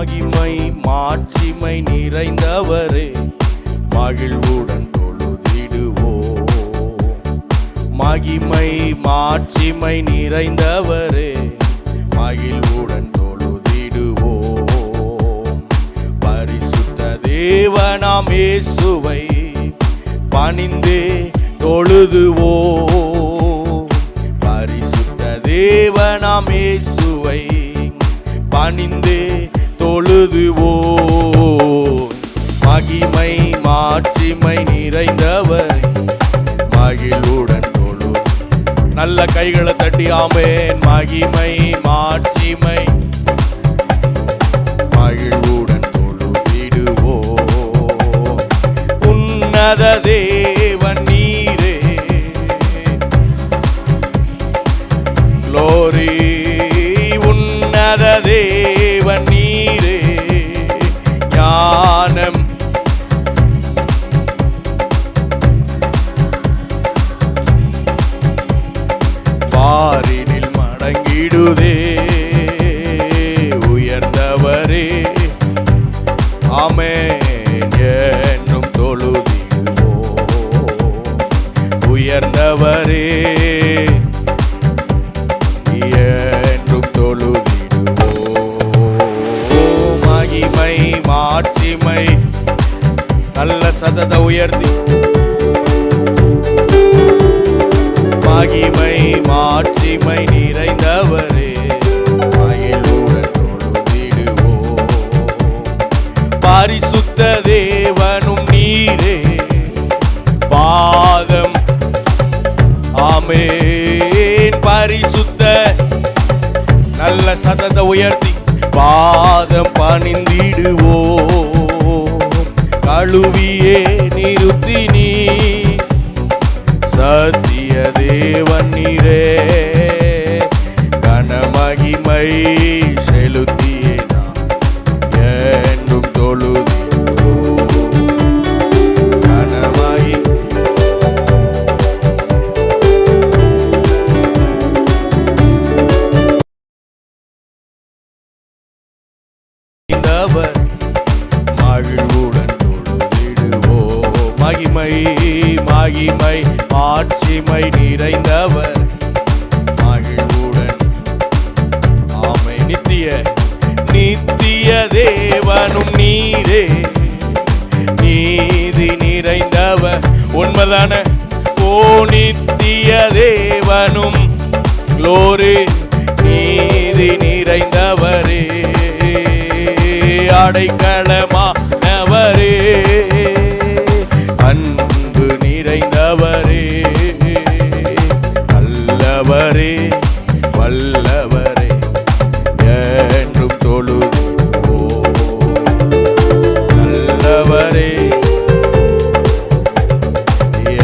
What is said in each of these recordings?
மகிமை மாட்சிமை நிறைந்தவரே மகிழ்வுடன் தொழுதிடுவோம். மகிமை மாட்சிமை நிறைந்தவரே மகிழ்வுடன் தொழுதிடுவோம். பரிசுத்த தேவனாம் இயேசுவை பணிந்தே தொழுதுவோம். பரிசுத்த தேவனாம் இயேசுவை பணிந்தே தொழுதுவோம். மகிமை மாட்சிமை நிறைந்தவரை மகிழ்வுடன் தொழு. நல்ல கைகளை தட்டி ஆமென். மகிமை மாட்சிமை மகிழ்வுடன் தொழுதிடுவோம். உன்னத தேவன் நீரே, க்ளோரி. உன்னத தேவன் நீரே, ஞானம் பாரினில் மடங்கிடுதே. உயர்ந்தவரே ஆமென் என்னும் தொழுதிடுவோம். உயர்ந்தவரே என்றும் தொழுதிடுவோம். மகிமை மாட்சிமை நல்ல சதத உயர்த்தி. மகிமை மாட்சிமை நிறைந்தவரே மகிழ்வுடன் தொழுதிடுவோம். பரிசுத்த தேவனும் நீரே, பாதம் ஆமென். பரிசுத்த நல்ல சதத உயர்த்தி பாதம் பணிந்திடுவோம். கழுவியே நிறுத்தி நீ சத்திய தேவன் நீரே, கனமகிமை செலுத்தியே நாம் என்றும் தொழுதிடுவோம். கனமகி மகிழ்வுடன் தொழுதிடுவோம். மகிமை மகிமை மாட்சிமை நிறைந்தவர் மகிழ்வுடன் ஆமை. நித்திய நித்திய தேவனும் நீரே, நீதி நிறைந்தவர். உண்மைதான ஓ நித்திய தேவனும் க்ளோரி, நீதி நிறைந்தவரே, அடைக்கலமானவரே, அன்பு நிறைந்தவரே, நல்லவரே வல்லவரே என்றும் தொழுதிடுவோம். நல்லவரே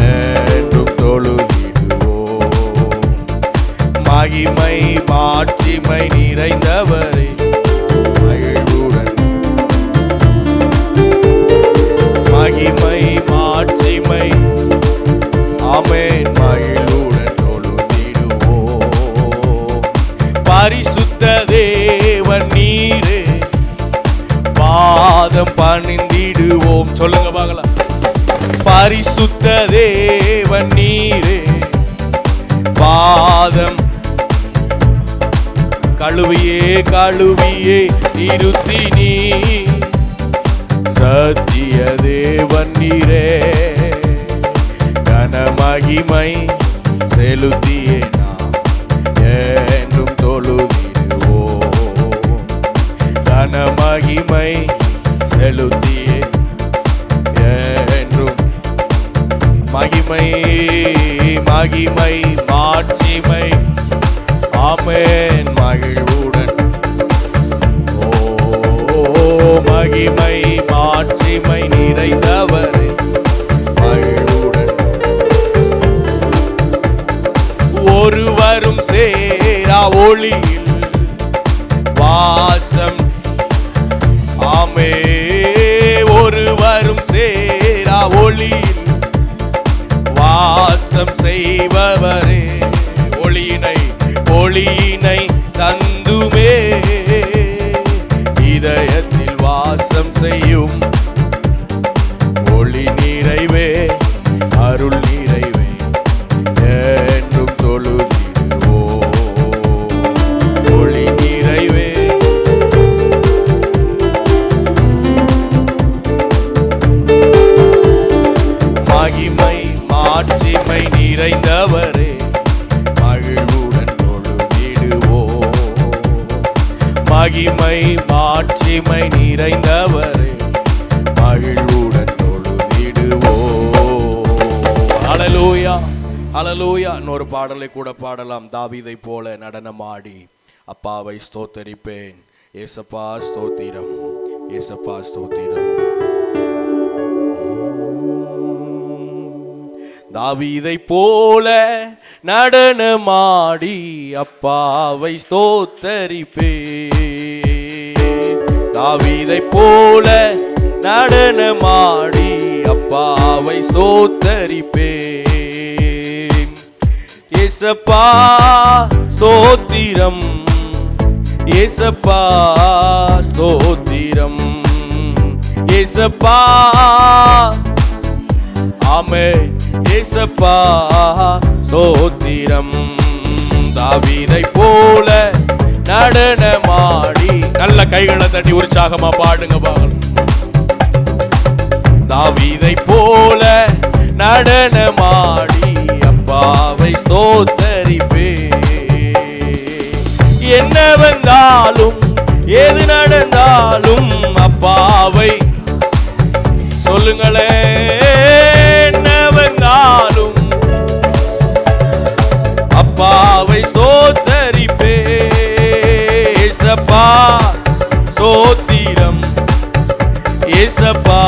என்றும் தொழுதிடுவோம். மகிமை மாட்சிமை நிறைந்தவரே மகிழ்வுடன். மகிமை மாட்சிமை ஆமென் மகிழ்வுடன் தொழுதிடுவோம். பரிசுத்த தேவன் நீரே, பாதம் பணிந்திடுவோம். சொல்லுங்க பார்க்கலாம். பரிசுத்த தேவன் நீரே, பாதம் கழுவியே கழுவியே நிறுத்தி நீ சத்திய தேவன் நீரே, கனமகிமை செலுத்தியே நாம் என்றும் தொழுதிடுவோம். கனமகிமை செலுத்தியே என்றும். மகிமை மகிமை மாட்சிமை ஆமென் மகிழ்வுடன். ஓ மகிமை மாட்சிமை நிறைந்தவரே மகிழ்வுடன். ஒருவரும் சேரா ஒளியில் வாசம் ஆமே. ஒருவரும் சேரா ஒளியில் வாசம் செய்பவரே, ஒளியினை தந்துமே இதயத்தை வாசம் செய்யும் ஒளி நிறைவே அருள் நிறைவே என்றும் தொழுதிடுவோ ஒளி நிறைவே மகிமை மாட்சிமை நிறைந்தவரே மகிழ்வுடன் தொழுதிடுவோ மகிமை மாட்சிமை நிறைந்தவரே மகிழ்வுடன் தொழுதிடுவோ. ஹல்லேலூயா ஹல்லேலூயா. இன்னொரு பாடலை கூட பாடலாம். தாவீதை போல நடனமாடி அப்பாவை ஸ்தோத்தரிப்பேன். ஏசப்பா ஸ்தோத்திரம், ஏசப்பா ஸ்தோத்திரம். தாவீதை போல நடனமாடி அப்பாவை ஸ்தோத்தரிப்பேன். தாவீதை போல நடனமாடி அப்பாவை ஸ்தோத்தரிப்பேன். ஏசப்பா ஸ்தோத்திரம், ஏசப்பா ஸ்தோத்திரம், ஏசப்பா ஆமென், ஏசப்பா ஸ்தோத்திரம். தாவீதை போல நடனமாடி நல்ல கைகளை தட்டி உற்சாகமா பாடுங்க பாருங்க. தாவீதை போல நடனமாடி அப்பாவை ஸ்தோத்தரிப்பேன். என்ன வந்தாலும் எது நடந்தாலும் அப்பாவை சொல்லுங்களே. என்ன வந்தாலும் அப்பாவை ஸ்தோத்தரிப்பேன். ஏசப்பா ஸ்தோத்திரம், ஏசப்பா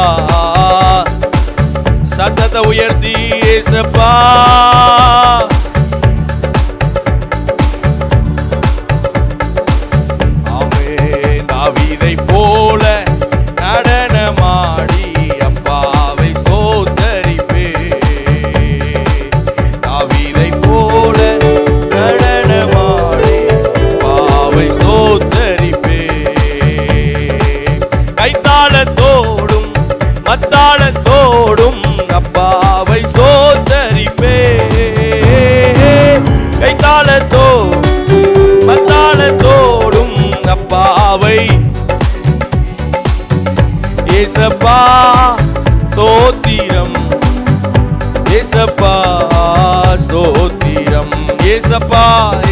சத்தத்தை உயர்த்தி ஏசப்பா. ஆமென். தாவீதை போல நடனமாடி அப்பாவை ஸ்தோத்தரிப்பேன். தாவீதை போல நடனமாடி அப்பாவை ஸ்தோத்தரிப்பேன். கைத்தாளத்தோடும் மத்தாளத்தோடும் அப்பாவை ஸ்தோத்தரிப்பேன். கைத்தாளத்தோ மத்தாளத்தோடும் அப்பாவை ஏசப்பா ஸ்தோத்திரம், ஏசப்பா ஸ்தோத்திரம், ஏசப்பா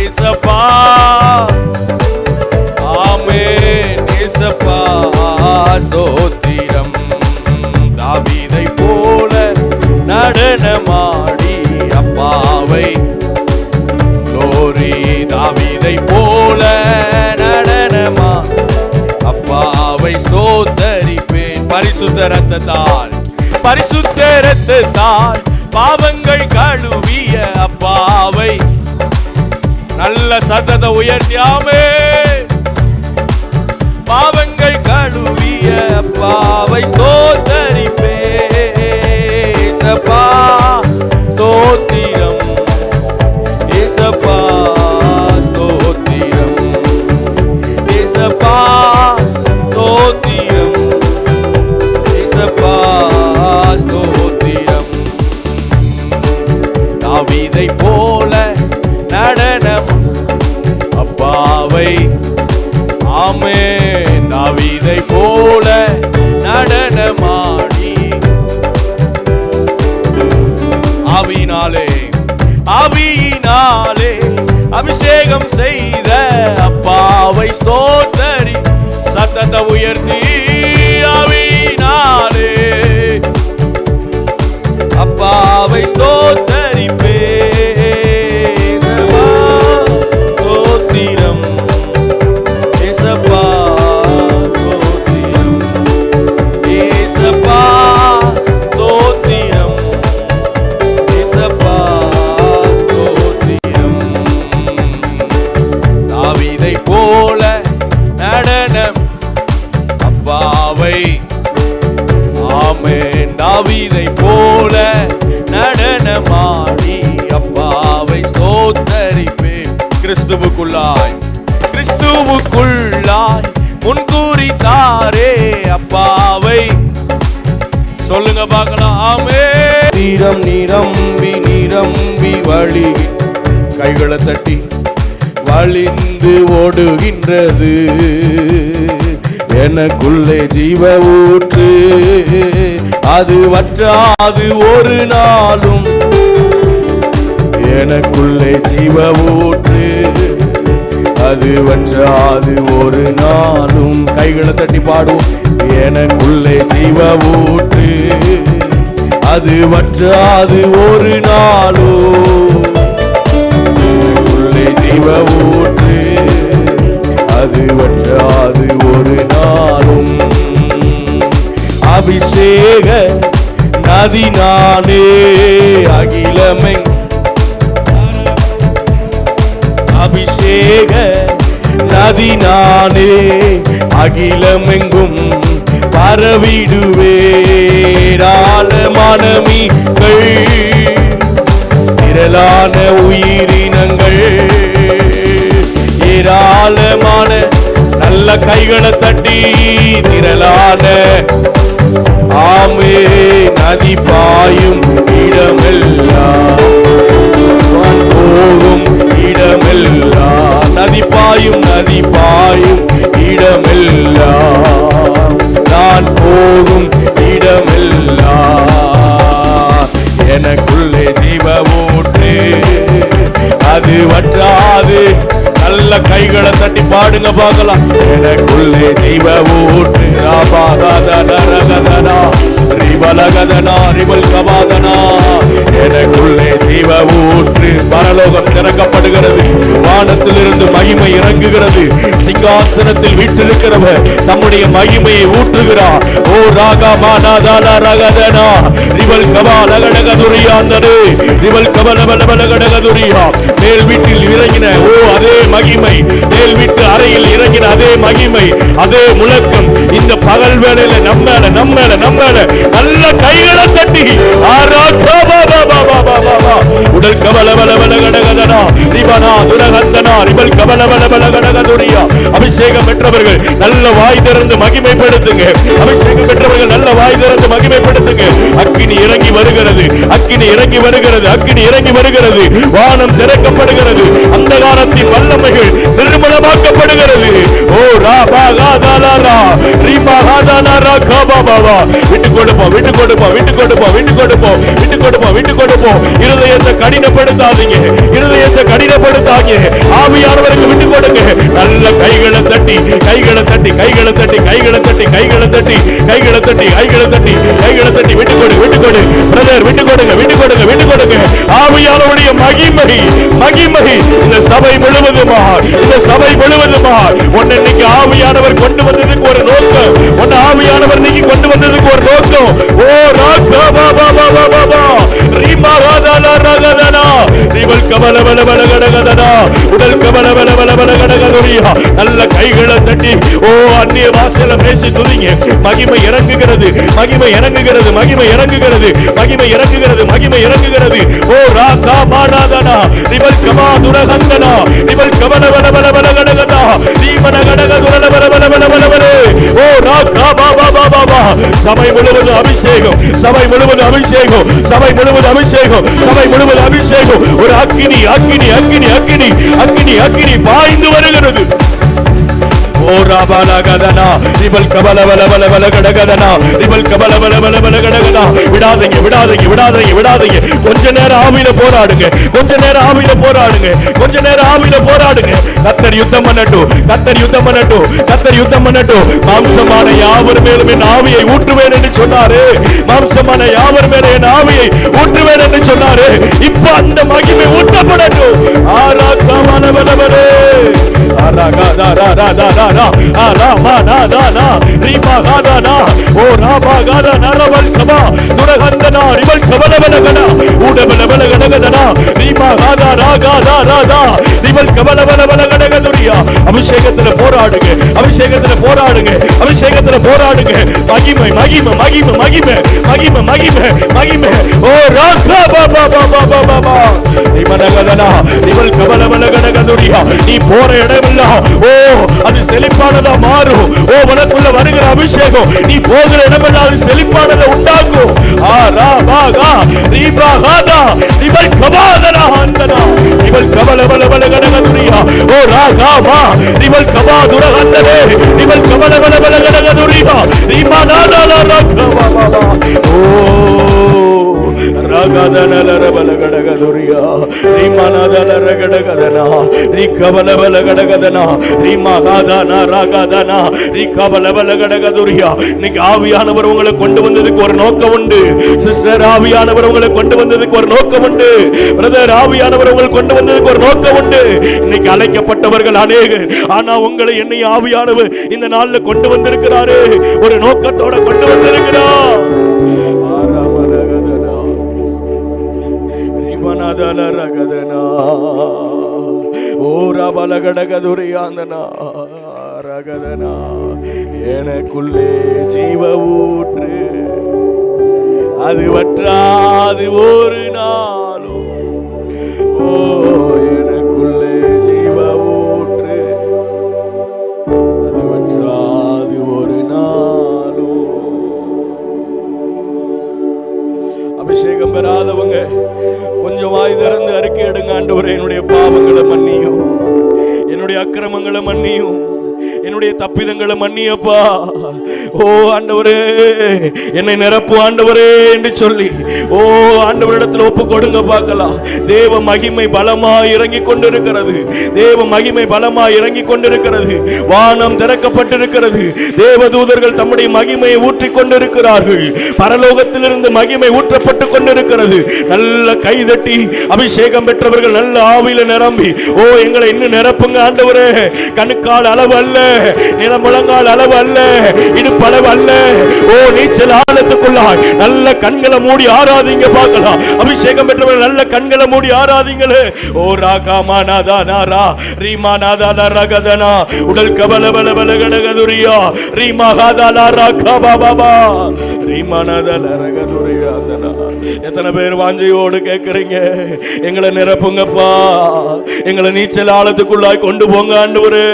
ஏசப்பா ஆமென், ஏசப்பா ஸ்தோத்திரம். தாவீதை போல நடனமாடி அப்பாவை glory. தாவீதை போல நடனமா அப்பாவை ஸ்தோத்தரிப்பேன். பரிசுத்த இரத்தத்தால், பரிசுத்த இரத்தத்தால் பாவங்கள் கழுவிய அப்பாவை நல்ல சத்தத்தை உயர்த்தி ஆமென். பாவங்கள் கழுவிய அப்பாவை ஸ்தோத்தரிப்பேன். ஏசப்பா ஸ்தோத்திரம், ஏசப்பா ஸ்தோத்திரம், ஏசப்பா ஸ்தோத்திரம், ஏசப்பா ஸ்தோத்திரம். தாவீதை போல நடனம் அப்பாவை ஆமென். தாவீதை போல நடனமாடி ஆவியினாலே ஆவியினாலே அபிஷேகம் செய்த அப்பாவை ஸ்தோத்தரி. சத்தத்தை உயர்த்தி ஆவியினாலே அப்பாவை ஸ்தோத்தரிப்பேன். ஸ்தோத்திரம், ஏசப்பா ஸ்தோத்திரம், ஏசப்பா ஸ்தோத்திரம், ஏசப்பா ஸ்தோத்திரம். தாவீதை போல நடனம் அப்பாவை ஆமென். தாவீதை போல நடனமாடி அப்பாவை ஸ்தோத்தரிப்பேன். கிறிஸ்துவுக்குள்ளாய், கிறிஸ்துவுக்குள்ளாய் முன்கூறித்தாரே அப்பா பார்க்கலாம். ஆமே. தீரம் நிரம்பி நிரம்பி வழி கைகளை தட்டி வழிந்து ஓடுகின்றது. எனக்குள்ளே ஜீவ ஊற்று அது வற்றாது ஒரு நாளும். எனக்குள்ளே ஜீவ ஊற்று அது வற்றாது ஒரு நாளும். கைகளை தட்டி பாடுவோம். எனக்குள்ளே ஜீவ ஊற்று அது வற்றாது ஒரு நாளும். எனக்குள்ளே ஜீவ ஊற்று அது வற்றாது ஒரு நாளும். அபிஷேக நதி நானே அகிலமை. அபிஷேக நதி நானே அகிலமெங்கும் பரவிடுவேராளமான மீன்கள் திரளான உயிரினங்கள் ஏராளமான நல்ல கைகளை தட்டி திரளான ஆமே நதி பாயும் இடமெல்லாம் போகும் இடமெல்லாம். நதி பாயும் இடமெல்லாம் நான் போகும் இடமெல்லாம். எனக்குள்ளே ஜீவ ஊற்று அது வற்றாது. நல்ல கைகளை தட்டி பாடுங்க பார்க்கலாம். எனக்குள்ளே ஜீவ ஊற்று எனக்குள்ளே ஜீவ ஊற்று. பரலோகம் திறக்கப்படுகிறது. வானத்திலிருந்து மகிமை இறங்குகிறது. சிங்காசனத்தில் வீற்றிருக்கிறவர் நம்முடைய மகிமையை ஊற்றுகிறார். ஓ ராகமானாதான ரகதனா ரிவல் கபா லகடகதுரியாந்தரு ரிவல் கபலபலபலகடகதுரியா. மேல் வீட்டில் இறங்கின ஓ அதே மகிமை, மேல் வீட்டு அறையில் இறங்கின அதே மகிமை, அதே முழக்கம் இந்த பகல் வேளையில நம்ம மேல நல்ல கைகளை தட்டி உடல் கபலபலபலகடகதனா ரிவனா துரகந்தனா ரிவல் கபலபலபலகடகதுரியா. அபிஷேகம் பெற்றவர்கள் நல்ல வாய் திறந்து மகிமைப்படுத்துங்க. அபிஷேகம் பெற்றவர்கள் நல்ல வாய் திறந்து மகிமைப்படுத்துங்க. அக்கினி இறங்கி வருகிறது, அக்கினி இறங்கி வருகிறது, அக்கினி இறங்கி வருகிறது. வானம் திறக்கப்படுகிறது. அந்த காலத்தின் வல்லமைகள் நிர்மலமாக்கப்படுகிறது. ஓ ராபாகாதாலா ரீபாகாதாலா காபாபாவா. விட்டு கொடுப்போம், விட்டு கொடுப்போம், விட்டு கொடுப்போம், விட்டு கொடுப்போம், விட்டு கொடுப்போம், விட்டு கொடுப்போம். இருதயத்தை கடினப்படுத்தாதீங்க, இருதயத்தை கடினப்படுத்தாங்க. ஆவியானவருக்கு விட்டு கொடுங்க. நல்ல கைகளை தட்டி கைகளை தட்டி கைகளை தட்டி கைகளை தட்டி கைகளை தட்டி கைகளை தட்டி கைகளை தட்டி கைகளை தட்டி விட்டு கொடு, விட்டு கொடு பிரதர், விட்டு கொடுங்க, விட்டு கொடுங்க, விட்டு கொடுங்க. ஆவியானவருடைய மகிமை மகிமை இந்த சபை முழுவதுமா, இந்த சபை முழுவதுமா. உன்னை இன்னைக்கு ஆவியானவர் கொண்டு வந்ததுக்கு ஒரு நோக்கம், உன்னை ஆவியானவர் இன்னைக்கு கொண்டு வந்ததுக்கு ஒரு நோக்கம். ஓ ராகா பாபா பாபா பாபா ரீமா ராதனா ராகதனா ரிவல் கபலபலபலகடகதனா உடல் கபலபலபலபலகடகதுரியா. நல்ல கைகளை தட்டி ஓ அந்நிய வாசல பேசி துதிங்க. மகிமை இறங்குகிறது, மகிமை இறங்குகிறது, மகிமை இறங்குகிறது, மகிமை இறங்குகிறது, மகிமை இறங்குகிறது. ஓ ராகா மானாதனா ரிவல் கபா துரகந்தனா ரிவல் கபலபலபலகடகதனா ரீமன கடகதுரலபலபலபலபலபலே. ஓ ராகா பாபா பாபா. சபை முழுவதும் அபிஷேகம், சபை முழுவதும் அபிஷேகம், சபை முழுவதும் அபிஷேகம், சபை முழுவதும் அபிஷேகம். ஒரு அக்கினி அக்கினி அக்கினி அக்கினி அக்கினி அக்கினி பாய்ந்து வருகிறது. ஓ ராபாலகதனா ரிவல் கபலபலபலகடகதனா ரிவல் கபலபலபலகடகதனா. விடாதீங்க, விடாதீங்க, விடாதீங்க, விடாதீங்க. கொஞ்ச நேரம் ஆவியில போராடுங்க, கொஞ்ச நேரம் ஆவியில போராடுங்க, கொஞ்ச நேரம் ஆவியில போராடுங்க. கர்த்தர் யுத்தம் பண்ணட்டும், கர்த்தர் யுத்தம் பண்ணட்டும், கர்த்தர் யுத்தம் பண்ணட்டும். மாம்சமான யாவர் மேலும் என் ஆவியை ஊற்றுவேன் என்று சொன்னாரு. மாம்சமான யாவர் மேலும் என் ஆவியை ஊற்றுவேன் என்று சொன்னாரு. இப்ப அந்த மகிமை ஊற்றப்படட்டும். ஆராகமலபலபலே ஆராகதாராதாரா ஆராமானாதானா ரீபாகாதானா ஓ ராபாகாதானா ரவல் கபா துரகந்தனா ரிவல் கபலபலகனா ஊடபலபலகடகதனா ரீபாகாதாராகாதாராதா ரிவல் கபலபலபலகடகதுரியா. அபிஷேகத்துல போராடுங்க, அபிஷேகத்துல போராடுங்க, அபிஷேகத்துல போராடுங்க. மகிமை மகிமை மகிமை மகிமை மகிமை மகிமை மகிமை. ஓ ராகா பாபா பாபா பாபா ரிமனகதனா ரிமல் கபலபலகடகதுரியா. நீ போற இடமெல்லாம் ஓ அது செழிப்பானதா மாறும். ஓ உனக்குள்ள வருகிற அபிஷேகம் நீ போகிற இடமெல்லாம் அது செழிப்பானதை உண்டாக்கும். ஆ ரா பாகா ரிபாகாதா ரிமல் கபாதனா ஹந்தனா ரிமல் கபலபலகடகதுரியா. ஓ ராகா மா ரிமல் கபாதுரஹந்தனே ரிமல் கபலபலகடகதுரியா. ரிமனாலா ராகா பாபா. ஓ ராகதனலரபலகடகதுரியா ரிமனதலரகடகதனா ரிகபலபலகடகதனா ரிமகாதனா ராகதனா ரிகபலபலகடகதுரியா. இன்னைக்கு ஆவியானவர் உங்களை கொண்டு வந்ததுக்கு ஒரு நோக்கம் உண்டு. சிஸ்டர், ஆவியானவர் உங்களை கொண்டு வந்ததுக்கு ஒரு நோக்கம் உண்டு. பிரதர், ஆவியானவர் உங்களை கொண்டு வந்ததுக்கு ஒரு நோக்கம் உண்டு. இன்னைக்கு அழைக்கப்பட்டவர்கள் அநேகர், ஆனா உங்களை என்னை ஆவியானவர் இந்த நாள்ல கொண்டு வந்திருக்கிறாரு. ஒரு நோக்கத்தோட கொண்டு வந்திருக்கிறார். ரிமனதலரகதனா ஓ ரபலகடகதுரியாந்தனா ரகதனா. எனக்குள்ளே ஜீவ ஊற்று அது வற்றாது ஒரு நாளும். ஓ எனக்குள்ளே ஜீவ ஊற்று அது வற்றாது ஒரு நாளும். அபிஷேகம் பெறாதவங்க கொஞ்சம் வாய் திறந்து அறிக்கை எடுங்க. ஆண்டவரே, என்னுடைய பாவங்களை மன்னியும், என்னுடைய அக்கிரமங்களை மன்னியும், என்னுடைய தப்பிதங்களை மன்னியப்பா. ஓ ஆண்டவரே, என்னை நிரப்பு ஆண்டவரே என்று சொல்லி ஓ ஆண்டவரிடத்தில் ஒப்பு கொடுங்க பார்க்கலாம். தேவ மகிமை பலமாய் இறங்கி கொண்டிருக்கிறது. தேவ மகிமை பலமாய் இறங்கி கொண்டிருக்கிறது. வானம் திறக்கப்பட்டிருக்கிறது. தேவதூதர்கள் தம்முடைய மகிமையை ஊற்றி கொண்டிருக்கிறார்கள். பரலோகத்திலிருந்து மகிமை ஊற்றப்பட்டு கொண்டிருக்கிறது. நல்ல கைதட்டி அபிஷேகம் பெற்றவர்கள் நல்ல ஆவியில நிரம்பி ஓ எங்களை இன்னும் நிரப்புங்க ஆண்டவரே. கணுக்கால் அளவு அல்ல, நிலமுழங்கால் அளவு அல்ல, இடுப்பளவு அல்ல. ஓ நீச்சல் ஆழத்துக்குள்ளாய் நல்ல கண்களை மூடி ஆராதிங்க பார்க்கலாம். அபிஷேகம் பெற்றவர்கள் நல்ல கண்களை மூடி ஆராதிங்களே. ஓ ராகாமானாதா நாரா ரீமானாதா ரகதனா உடல் கபலபல பலகடகதுரியா ரீமாகாதா ராகா பாபா ரீமானாதா ரகதுரியா. எத்தனை பேர் வாஞ்சையோடு கேட்கறீங்க, எங்களை நிரப்புங்கப்பா, எங்களை நீச்சல் ஆழத்துக்குள்ளாய் கொண்டு போங்க ஆண்டவரே.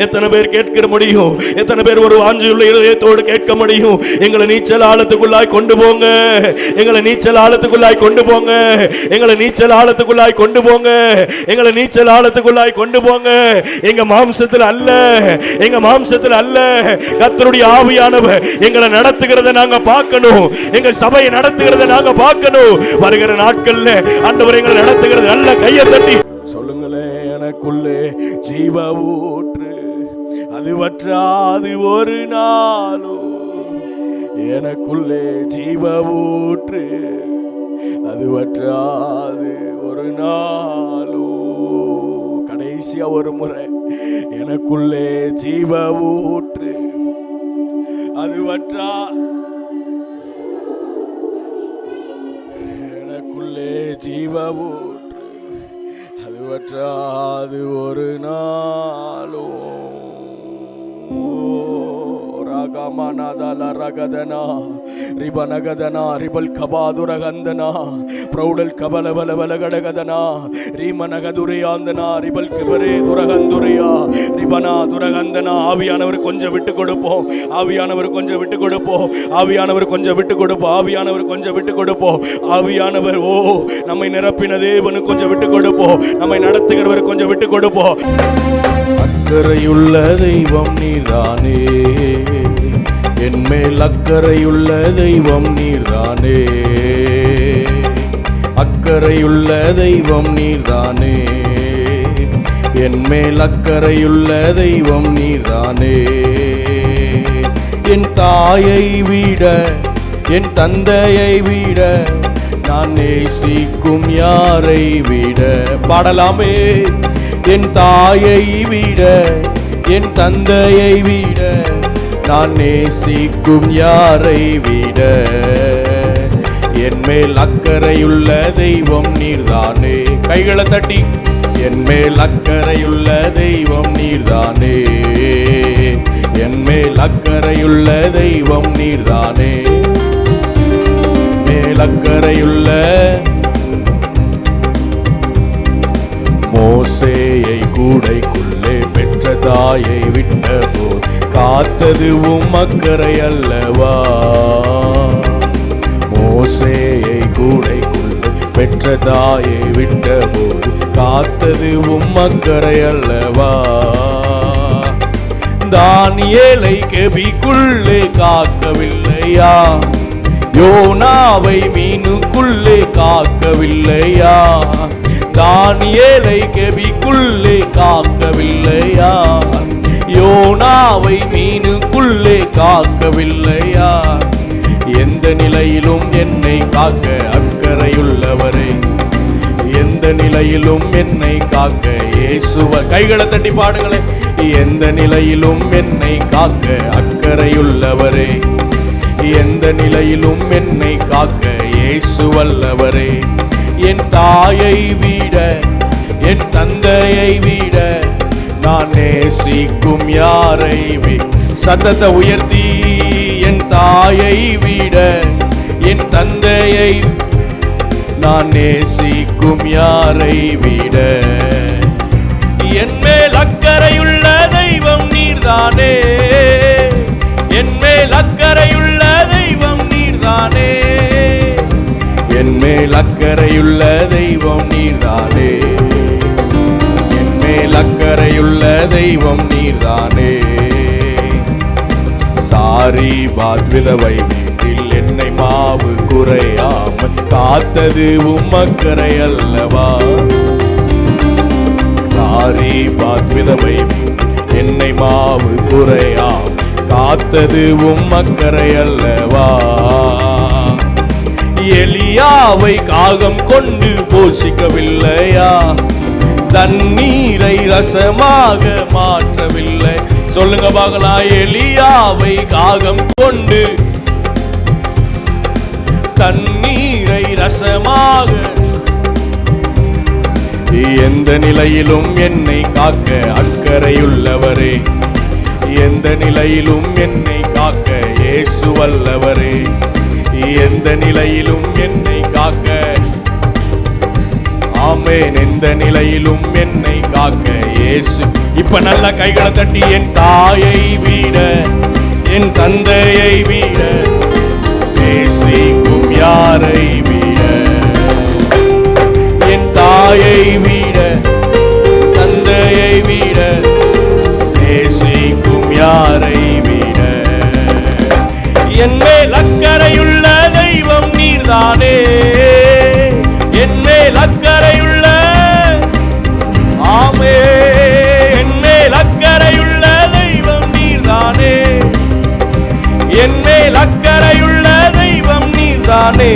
எத்தனை பேர் கேட்க முடியும்? எத்தனை பேர் ஒரு வாஞ்சியுள்ள இதயத்தோடு கேட்க முடியும்? எங்களை நீச்சல் ஆழத்துக்குள்ளாய் கொண்டு போங்க, எங்களை நீச்சல் ஆழத்துக்குள்ளாய் கொண்டு போங்க, எங்களை நீச்சல் ஆழத்துக்குள்ளாய் கொண்டு போங்க, எங்களை நீச்சல் ஆழத்துக்குள்ளாய் கொண்டு போங்க. எங்க மாம்சத்தில் அல்ல, எங்க மாம்சத்தில் அல்ல, கர்த்தருடைய ஆவியானவர் எங்களை நடத்துகிறத நாங்க பார்க்கணும். எங்க சபையை நடத்துகிறத நாங்க பார்க்கணும். வருகிற நாட்கள்ல ஆண்டவர் எங்களை நடத்துகிறது. நல்ல கையை தட்டி சொல்லுங்களே. எனக்குள்ளே ஜீவ ஊற்று அது வற்றாது ஒரு நாளும். எனக்குள்ளே ஜீவ ஊற்று அது வற்றாது ஒரு நாளும். கடைசியா ஒரு முறை, எனக்குள்ளே ஜீவ ஊற்று அது வற்றா, எனக்குள்ளே ஜீவ ஊற்று அது வற்றாது ஒரு நாளும். ராகமானாதா ரகதனா ரிபனகதனா ரிபல் கபாதுரகந்தனா பிரௌடல் கபலபலபலகடகதனா ரீமனகதுரியாந்தனா ரிபல் கிபரே துரகந்துரியா ரிபனா துரகந்தனா. ஆவியானவர் கொஞ்சம் விட்டு கொடுப்போம், ஆவியானவர் கொஞ்சம் விட்டு கொடுப்போம், ஆவியானவர் கொஞ்சம் விட்டு கொடுப்போம், ஆவியானவர் கொஞ்சம் விட்டு கொடுப்போம். ஆவியானவர் ஓ நம்மை நிரப்பின தேவனு கொஞ்சம் விட்டு கொடுப்போம், நம்மை நடத்துகிறவர் கொஞ்சம் விட்டு கொடுப்போம். அக்கறையுள்ள தெய்வம் நீதானே, என்மேல் அக்கறையுள்ள தெய்வம் நீதானே, அக்கறையுள்ள தெய்வம் நீதானே, என்மேல் அக்கறையுள்ள தெய்வம் நீதானே. என் தாயை விட என் தந்தையை விட நான் நேசிக்கும் யாரை விட பாடலாமே. என் தாயை விட என் தந்தையை விட நான் நேசிக்கும் யாரை விட என் மேல் அக்கறையுள்ள தெய்வம் நீர்தானே. கைகளை தட்டி என் மேல் அக்கறையுள்ள தெய்வம் நீர்தானே, என் மேல் அக்கறையுள்ள தெய்வம் நீர்தானே. மேல் அக்கறையுள்ள மோசேயை கூடைக்குள்ளே பெற்ற தாயை விட்ட போது காத்தது உம் அக்கறை அல்லவா. மோசேயை கூடைக்குள்ளே பெற்ற தாயை விட்ட போது காத்தது உம் அக்கறை அல்லவா. தானியேலை கெபிக்குள்ளே காக்கவில்லையா, யோனாவை மீனுக்குள்ளே காக்கவில்லையா. தானியேலை கெபிக்குள்ளே காக்கவில்லையா, யோனாவை மீனுக்குள்ளே காக்கவில்லையா. எந்த நிலையிலும் என்னை காக்க அக்கறையுள்ளவரே, எந்த நிலையிலும் என்னை காக்க இயேசுவ. கைகளை தட்டி பாடுங்களே. எந்த நிலையிலும் என்னை காக்க அக்கறையுள்ளவரே, எந்த நிலையிலும் என்னை காக்க இயேசு வல்லவரே. என் தாயை விட என் தந்தையை விட நான் நேசிக்கும் யாரை சத்தத்தை உயர்த்தி. என் தாயை விட என் தந்தையை நான் நேசிக்கும் யாரை விட என் மேல் அக்கறையுள்ள தெய்வம் நீர்தானே, என் மேல் அக்கறையுள்ள தெய்வம் நீர்தானே, என் மேல் அக்கறையுள்ள தெய்வம் நீர்தானே, என் மேல் அக்கறையுள்ள தெய்வம் நீர்தானே. சாரிபாத் விதவை வீட்டில் எண்ணெய் மாவு குறையாமல் காத்தது உம் அக்கறை அல்லவா. சாரிபாத் விதவை எண்ணெய் மாவு குறையாமல் காத்தது உம் அக்கறை அல்லவா. எலியாவை காகம் கொண்டு போஷிக்கவில்லையா, தண்ணீரை ரசமாக மாற்றவில்லை. சொல்லுங்க பார்க்கலாம். எலியாவை காகம் கொண்டு தண்ணீரை ரசமாக. எந்த நிலையிலும் என்னை காக்க அக்கறையுள்ளவரே, எந்த நிலையிலும் என்னை காக்க இயேசு வல்லவரே. எந்த நிலையிலும் என்னை காக்க, ஆமென், எந்த நிலையிலும் என்னை காக்க இயேசு. இப்ப நல்ல கைகளை தட்டி. என் தாயை விட என் தந்தையை விட நேசிக்கும் யாரை விட, என் தாயை விட தந்தையை விட நேசிக்கும் யாரை விட என் மேல் அக்கறையுள்ள தெய்வம் நீர்தானே, என் மேல் அக்கறையுள்ள, ஆமே, என் மேல் அக்கறையுள்ள தெய்வம் நீர்தானே, என் மேல் அக்கறையுள்ள தெய்வம் நீர்தானே.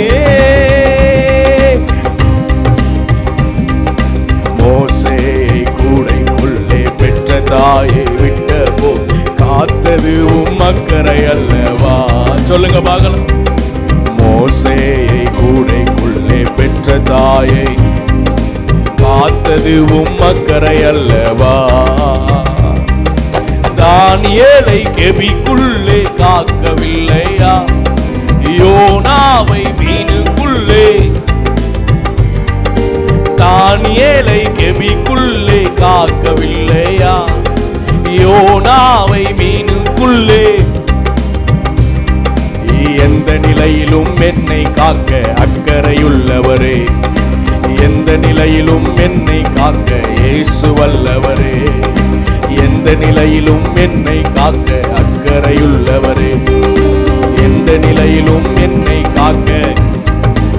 மோசேயை கூடைக்குள்ளே பெற்ற தாயை விட்ட போது காத்தது உம் அக்கறை அல்லவா. சொல்லுங்க பார்க்கலாம். மோசேயை கூடைக்குள்ளே பெற்ற தாயை காத்தது உம் அக்கறை அல்லவா. தானியேலை கெபிக்குள்ளே காக்கவில்லையா, யோனாவை மீனுக்குள்ளே. தானியேலை கெபிக்குள்ளே காக்கவில்லையா, யோனாவை மீனுக்குள்ளே. எந்த நிலையிலும் என்னை காக்க அக்கறையுள்ளவரே, எந்த நிலையிலும் என்னை காக்க இயேசு வல்லவரே. எந்த நிலையிலும் என்னை காக்க அக்கறையுள்ளவரே, எந்த நிலையிலும் என்னை காக்க.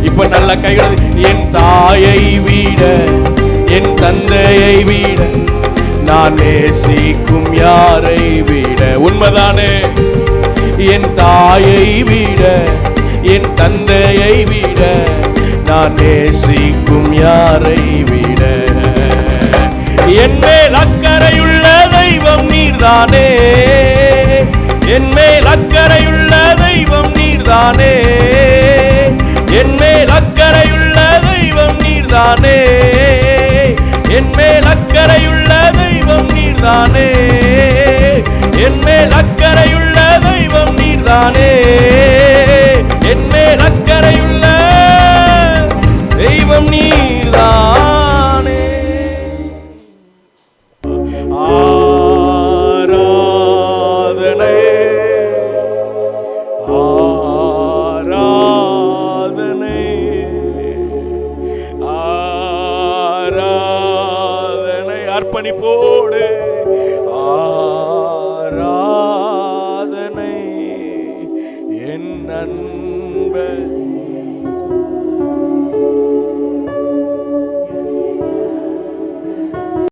இப்ப நல்ல கைகள். என் தாயை விட என் தந்தையை விட நான் நேசிக்கும் யாரை விட. உண்மைதானே. என் தாயை விட என் தந்தையை விட நான் நேசிக்கும் யாரை விட என் மேல் அக்கறையுள்ள தெய்வம் நீர்தானே, என் மேல் அக்கறையுள்ள தெய்வம் நீர்தானே, என் மேல் அக்கறையுள்ள தெய்வம் நீர்தானே, என் மேல் நீர்தானே. ஆராதனை ஆராதனை ஆராதனை அர்ப்பணிப்போடு ஆராதனை என் நண்பர்